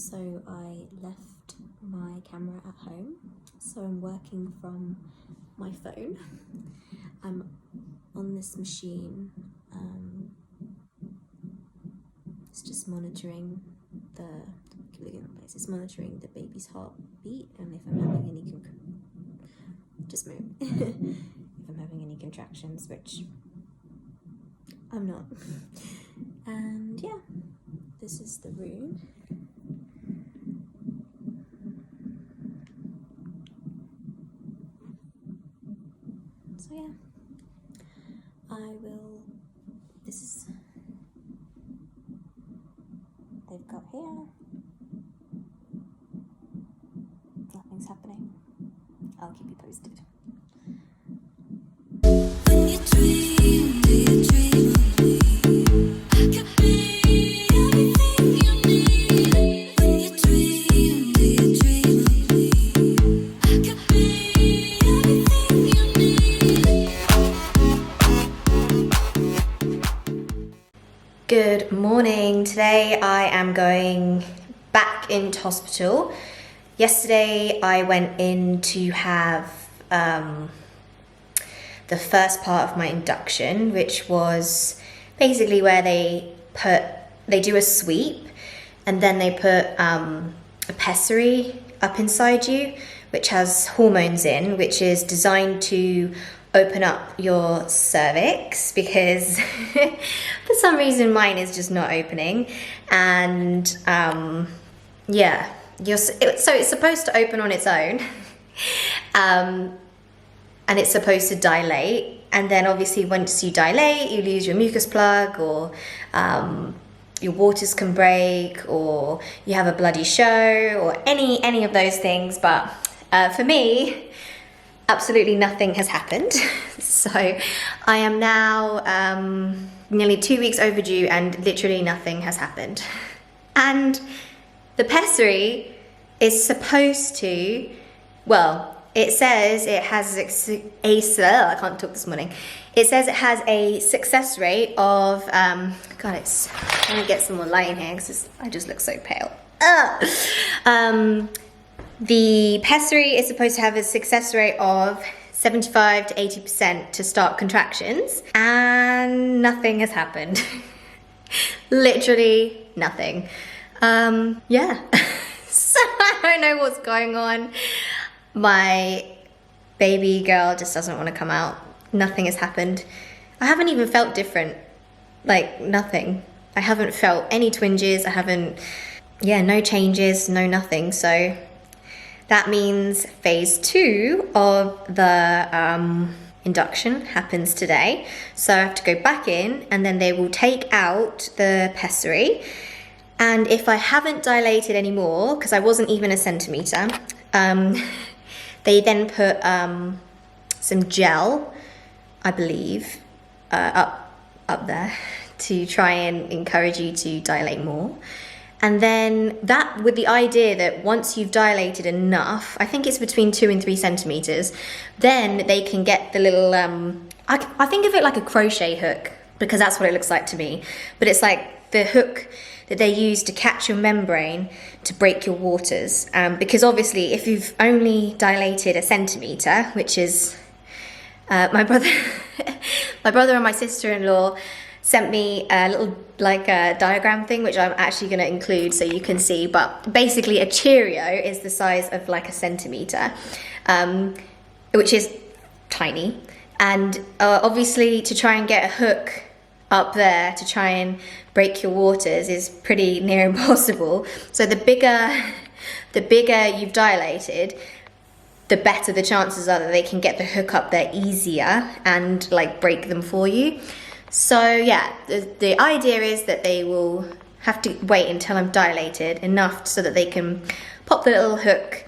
So I left my camera at home, so I'm working from my phone. I'm on this machine. It's just monitoring it's monitoring the baby's heartbeat and if I'm having any if I'm having any contractions, which I'm not. And yeah, this is the room. So yeah, they've got here. Nothing's happening. I'll keep you posted. When you dream, do you dream of me? I could be anything you need. When you dream, do you dream of me? I could be anything you need. Good morning. Today I am going back into hospital. Yesterday I went in to have the first part of my induction, which was basically where they do a sweep and then they put a pessary up inside you, which has hormones in, which is designed to open up your cervix because for some reason mine is just not opening. And yeah, so it's supposed to open on its own. And it's supposed to dilate, and then obviously once you dilate you lose your mucus plug, or your waters can break, or you have a bloody show, or any of those things. But for me, absolutely nothing has happened. So I am now nearly 2 weeks overdue and literally nothing has happened. And the pessary is supposed to, well, it says it has I can't talk this morning. It says it has a success rate of, I'm gonna get some more light in here because I just look so pale. The pessary is supposed to have a success rate of 75 to 80% to start contractions, and nothing has happened. Literally nothing. Yeah. So I don't know what's going on. My baby girl just doesn't want to come out. Nothing has happened. I haven't even felt different. Like, nothing. I haven't felt any twinges. No changes, no nothing. So that means phase 2 of the induction happens today. So I have to go back in and then they will take out the pessary. And if I haven't dilated anymore, because I wasn't even a centimetre, they then put some gel, I believe, up there to try and encourage you to dilate more. And then that with the idea that once you've dilated enough, I think it's between 2 and 3 centimetres, then they can get the little, I think of it like a crochet hook, because that's what it looks like to me. But it's like the hook that they use to catch your membrane to break your waters. Because obviously if you've only dilated a centimetre, which is, my brother and my sister-in-law sent me a little diagram thing, which I'm actually going to include so you can see. But basically a Cheerio is the size of like a centimetre, which is tiny. And obviously to try and get a hook up there to try and break your waters is pretty near impossible. So the bigger you've dilated, the better the chances are that they can get the hook up there easier and like break them for you. So yeah, the idea is that they will have to wait until I'm dilated enough so that they can pop the little hook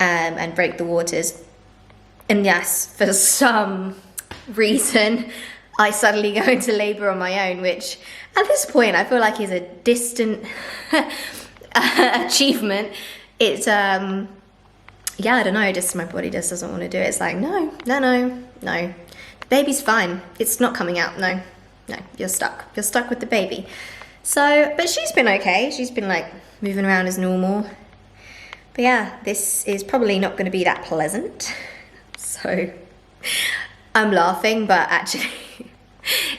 and break the waters. And yes, for some reason, I suddenly go into labour on my own, which at this point I feel like is a distant achievement. It's, yeah, I don't know, just my body just doesn't want to do it. It's like, no. The baby's fine. It's not coming out, no, you're stuck. You're stuck with the baby. So, but she's been okay. She's been like moving around as normal. But yeah, this is probably not going to be that pleasant. So I'm laughing, but actually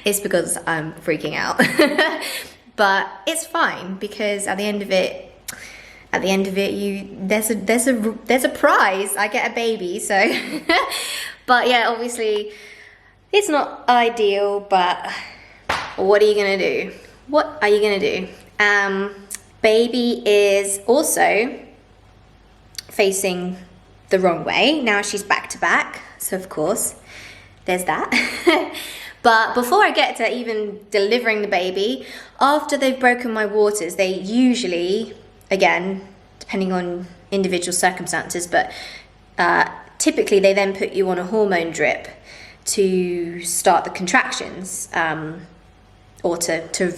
it's because I'm freaking out. But it's fine because at the end of it, there's a prize. I get a baby, so. But yeah, obviously it's not ideal, but what are you gonna do? What are you gonna do? Baby is also facing the wrong way. Now she's back to back, so of course there's that. But before I get to even delivering the baby, after they've broken my waters, they usually, again, depending on individual circumstances, but typically they then put you on a hormone drip to start the contractions, or to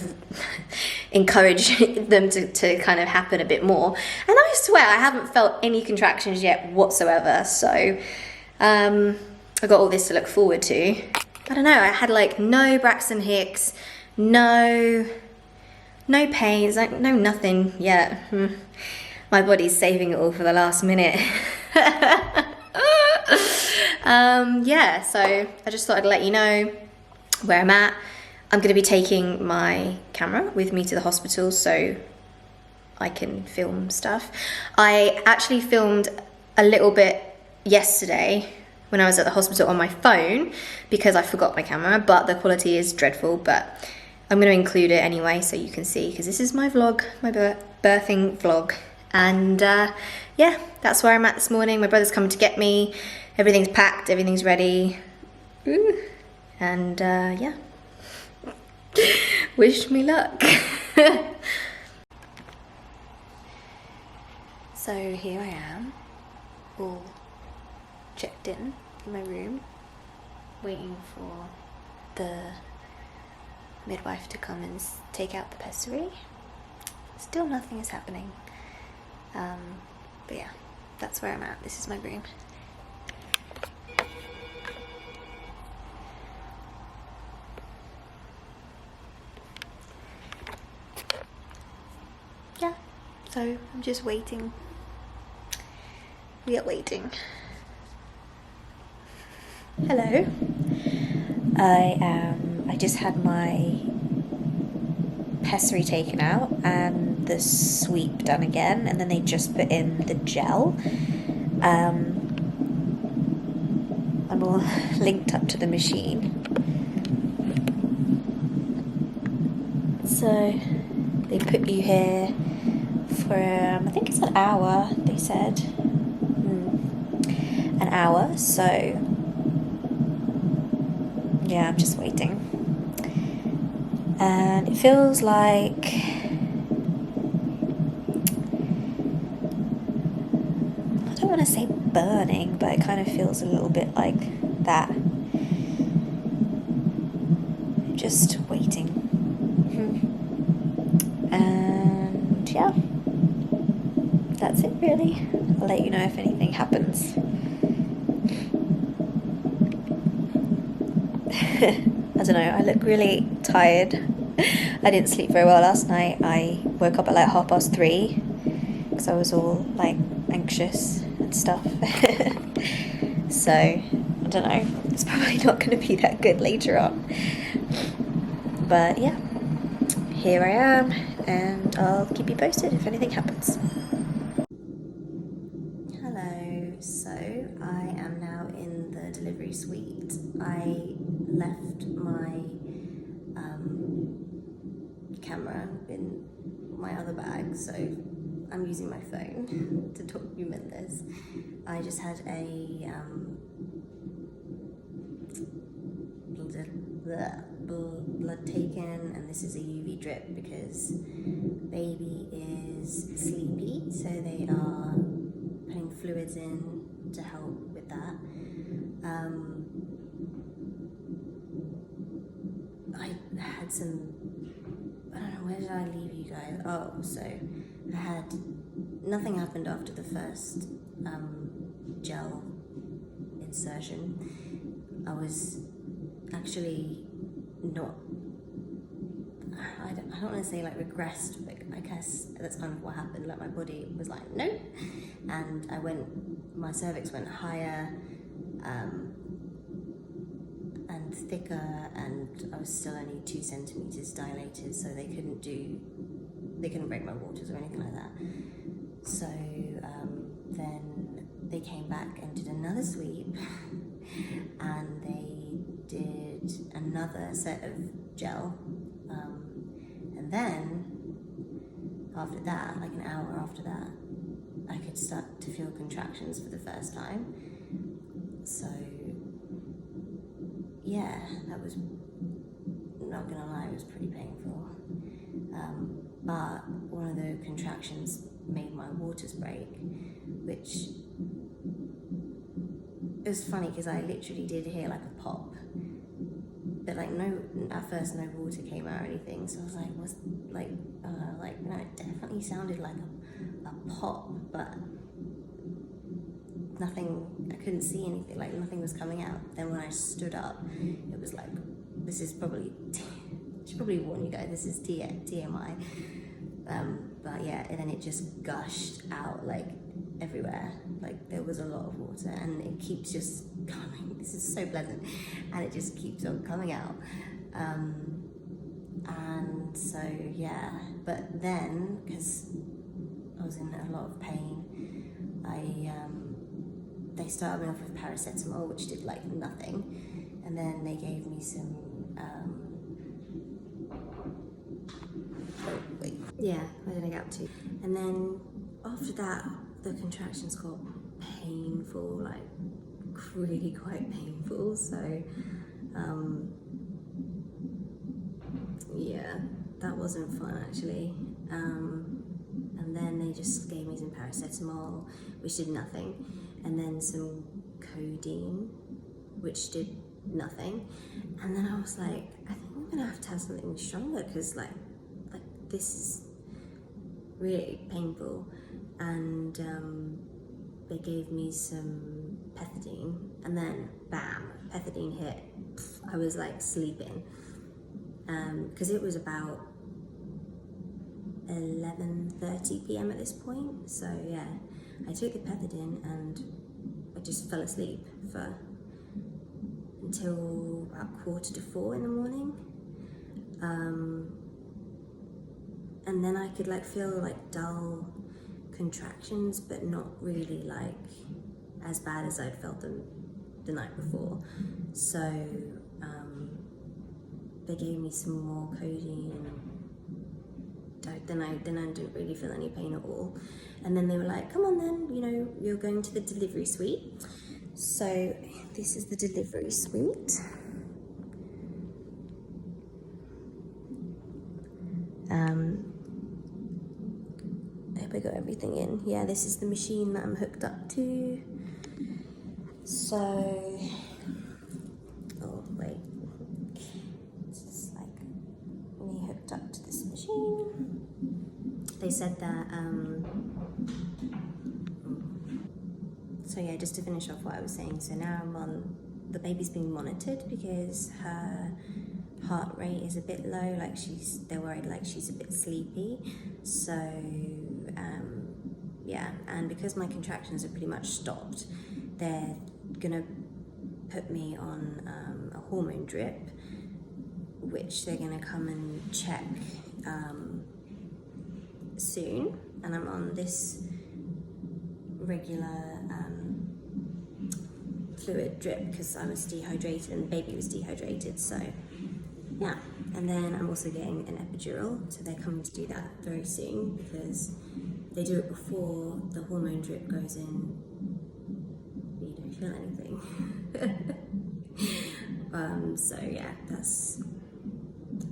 encourage them to kind of happen a bit more. And I swear I haven't felt any contractions yet whatsoever, so I got all this to look forward to. I don't know, I had like no Braxton Hicks, no pains, like no nothing yet. My body's saving it all for the last minute. Yeah, so I just thought I'd let you know where I'm at. I'm going to be taking my camera with me to the hospital so I can film stuff. I actually filmed a little bit yesterday when I was at the hospital on my phone because I forgot my camera, but the quality is dreadful, but I'm going to include it anyway so you can see, because this is my vlog, my birthing vlog. And yeah, that's where I'm at this morning. My brother's coming to get me. Everything's packed, everything's ready. Ooh. And yeah, wish me luck. So here I am, all checked in my room, waiting for the midwife to come and take out the pessary. Still nothing is happening. But yeah, that's where I'm at. This is my room. Yeah, so I'm just waiting. We are waiting. Hello. I just had my pessary taken out and the sweep done again, and then they just put in the gel. I'm all linked up to the machine. So they put you here for I think it's an hour, they said. An hour, so yeah, I'm just waiting. And it feels like I don't want to say burning, but it kind of feels a little bit like that. Just waiting. And yeah, that's it really. I'll let you know if anything happens. I don't know, I look really tired. I didn't sleep very well last night. I woke up at like 3:30 because I was all like anxious and stuff. So, I don't know, it's probably not going to be that good later on. But yeah, here I am, and I'll keep you posted if anything happens. Hello, so I am now in the delivery suite. I left my camera in my other bag, so I'm using my phone to document this. I just had a blood taken, and this is a UV drip because baby is sleepy, so they are putting fluids in to help with that. I had some, I don't know, where did I leave you guys? Oh, so I had, nothing happened after the first gel insertion. I was actually not, I I don't want to say like regressed, but I guess that's kind of what happened. Like my body was like, nope. And my cervix went higher and thicker, and I was still only 2 centimeters dilated, so they couldn't break my waters or anything like that. So then they came back and did another sweep and they did another set of gel. And then after that, like an hour after that, I could start to feel contractions for the first time. So yeah, that was, not gonna lie, it was pretty painful. But one of the contractions made my waters break, which it was funny because I literally did hear like a pop, but like at first no water came out or anything. So I was like, no, it definitely sounded like a pop, but nothing. I couldn't see anything. Like nothing was coming out. Then when I stood up, it was like, this is probably. I should probably warn you guys, this is TMI. But yeah, and then it just gushed out like everywhere. Like there was a lot of water, and it keeps just coming. This is so pleasant, and it just keeps on coming out. And so yeah, but then because I was in a lot of pain, they started me off with paracetamol, which did like nothing, and then they gave me some. Yeah, where did I get up to? And then after that, the contractions got painful, like really quite painful. So, yeah, that wasn't fun actually. And then they just gave me some paracetamol, which did nothing, and then some codeine, which did nothing. And then I was like, I think I'm gonna have to have something stronger because like this is really painful. And they gave me some pethidine, and then bam, pethidine hit. I was like sleeping because it was about 11:30 p.m. at this point. So yeah, I took the pethidine and I just fell asleep until about 3:45 in the morning. And then I could like feel like dull contractions, but not really like as bad as I'd felt them the night before. So they gave me some more codeine, and then I didn't really feel any pain at all. And then they were like, come on then, you're going to the delivery suite. So this is the delivery suite. I hope I got everything in. Yeah, this is the machine that I'm hooked up to. So, oh wait, this is like me hooked up to this machine. They said that, so yeah, just to finish off what I was saying, so now the baby's being monitored because her heart rate is a bit low, like they're worried like she's a bit sleepy. So yeah, and because my contractions are pretty much stopped, they're gonna put me on a hormone drip, which they're gonna come and check soon. And I'm on this regular fluid drip because I was dehydrated and the baby was dehydrated. So yeah, and then I'm also getting an epidural, so they're coming to do that very soon because they do it before the hormone drip goes in. You don't feel anything. So yeah,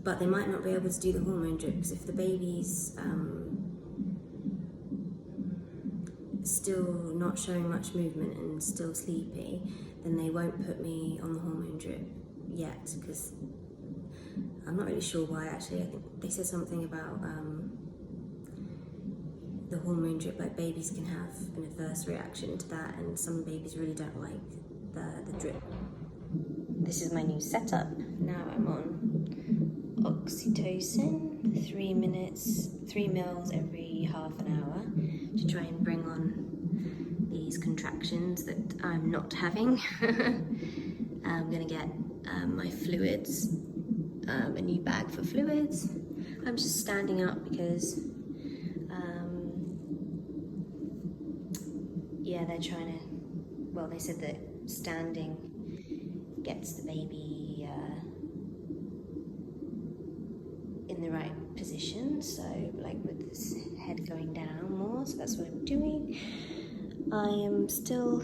but they might not be able to do the hormone drip because if the baby's still not showing much movement and still sleepy, then they won't put me on the hormone drip yet, because I'm not really sure why actually. I think they said something about the hormone drip, like babies can have an adverse reaction to that, and some babies really don't like the drip. This is my new setup. Now I'm on oxytocin. 3 minutes, 3 mils every half an hour to try and bring on these contractions that I'm not having. I'm gonna get my fluids, a new bag for fluids. I'm just standing up because yeah, they're trying to, well, they said that standing gets the baby in the right position, so like with this head going down more, so that's what I'm doing. I am still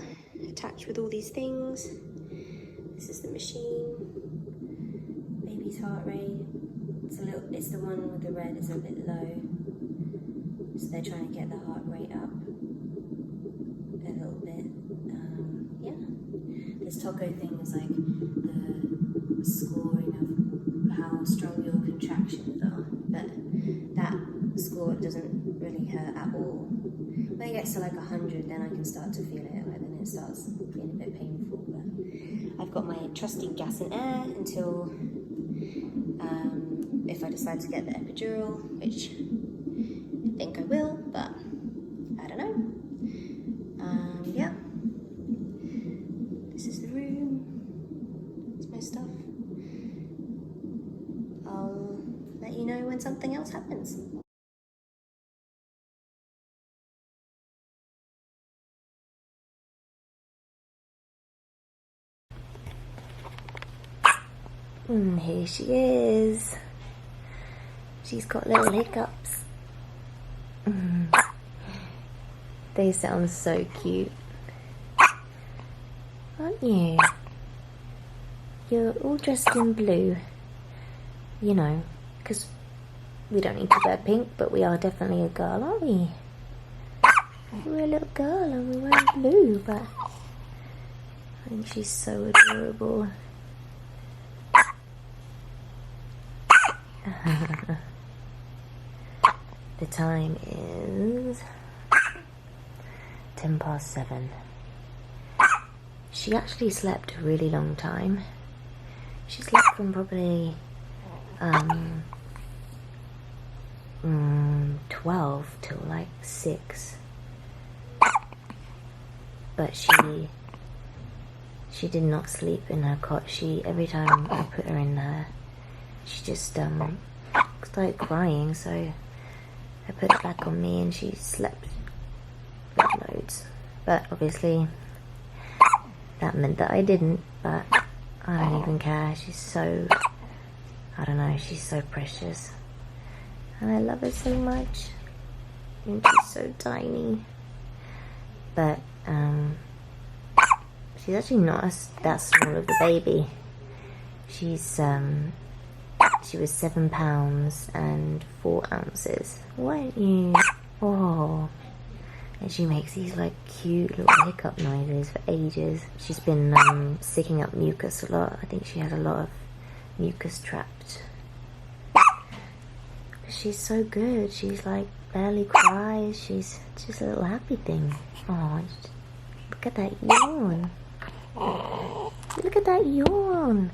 attached with all these things. This is the machine. Baby's heart rate. It's the one with the red is a bit low. So they're trying to get the heart rate up a little bit. Yeah. This Taco thing is like the scoring of how strong your contractions are. But that score doesn't really hurt at all. When it gets to like 100, then I can start to feel it, like then it starts being a bit painful. But I've got my trusty gas and air until if I decide to get the epidural, which I think I will, but I don't know. Yeah, this is the room, it's my stuff. I'll let you know when something else happens. Here she is. She's got little hiccups. They sound so cute. Aren't you? You're all dressed in blue. You know, because we don't need to wear pink, but we are definitely a girl, aren't we? We're a little girl and we're wearing blue, but I think she's so adorable. The time is 7:10. She actually slept a really long time. She slept from probably 12 till like 6. But she did not sleep in her cot. Every time I put her in there, she just started crying, so I put it back on me and she slept loads. But obviously that meant that I didn't, but I don't even care. She's so, I don't know, she's so precious and I love her so much, and she's so tiny. But she's actually not that small of a baby. She was 7 pounds and 4 ounces. Weren't you? Oh. And she makes these like cute little hiccup noises for ages. She's been sticking up mucus a lot. I think she had a lot of mucus trapped. But she's so good. She's like barely cries. She's just a little happy thing. Oh, look at that yawn. Look at that yawn.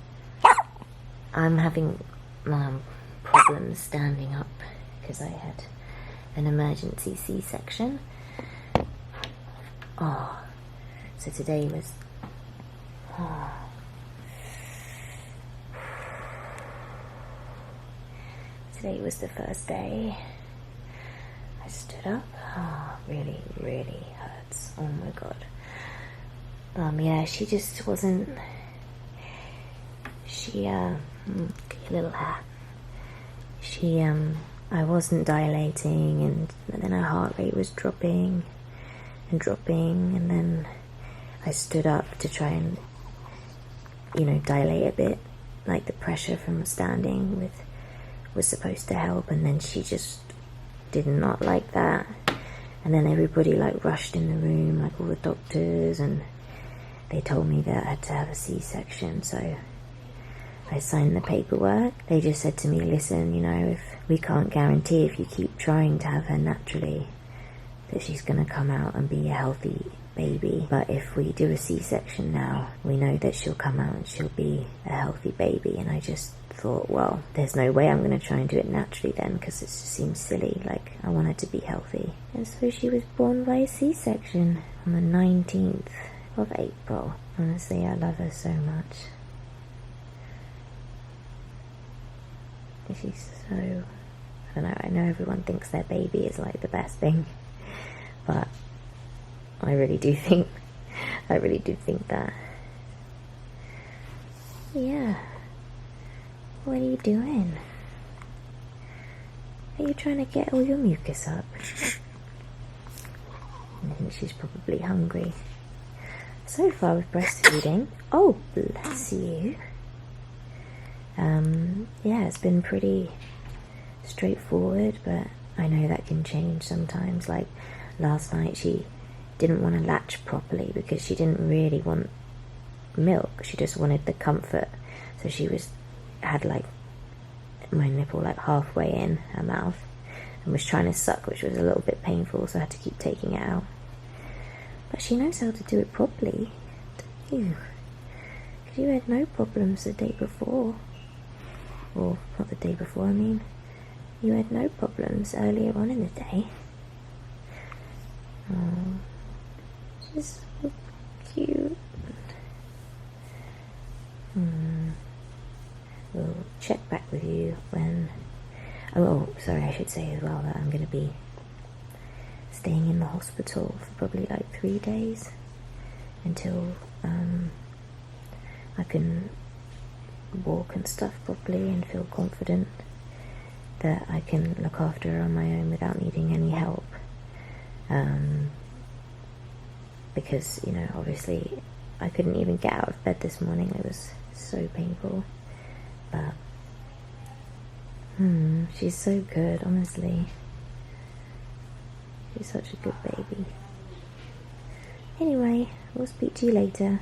I'm having problems standing up because I had an emergency C-section. Oh, so today was today was the first day. I stood up. Oh, really, really hurts. Oh my god. Yeah, she just wasn't. Little hat. I wasn't dilating, and then her heart rate was dropping, and then I stood up to try and, dilate a bit, like the pressure from standing was supposed to help, and then she just did not like that, and then everybody rushed in the room, like all the doctors, and they told me that I had to have a C-section, so I signed the paperwork. They just said to me, listen, if we can't guarantee if you keep trying to have her naturally that she's going to come out and be a healthy baby. But if we do a C-section now, we know that she'll come out and she'll be a healthy baby. And I just thought, well, there's no way I'm going to try and do it naturally then, because it just seems silly. Like, I want her to be healthy. And so she was born by a C-section on the 19th of April. Honestly, I love her so much. She's so, I don't know, I know everyone thinks their baby is like the best thing, but I really do think that. Yeah. What are you doing? Are you trying to get all your mucus up? I think she's probably hungry. So far with breastfeeding, oh bless you. Yeah, it's been pretty straightforward, but I know that can change sometimes. Like last night she didn't want to latch properly because she didn't really want milk, she just wanted the comfort. So she had like my nipple like halfway in her mouth and was trying to suck, which was a little bit painful, so I had to keep taking it out. But she knows how to do it properly, don't you? Because you had no problems the day before. Or not the day before, I mean. You had no problems earlier on in the day. Oh, she's so cute. We'll check back with you when... Oh, sorry, I should say as well that I'm going to be staying in the hospital for probably like 3 days until I can walk and stuff properly and feel confident that I can look after her on my own without needing any help. Because, you know, obviously I couldn't even get out of bed this morning. It was so painful. But she's so good, honestly. She's such a good baby. Anyway, we'll speak to you later.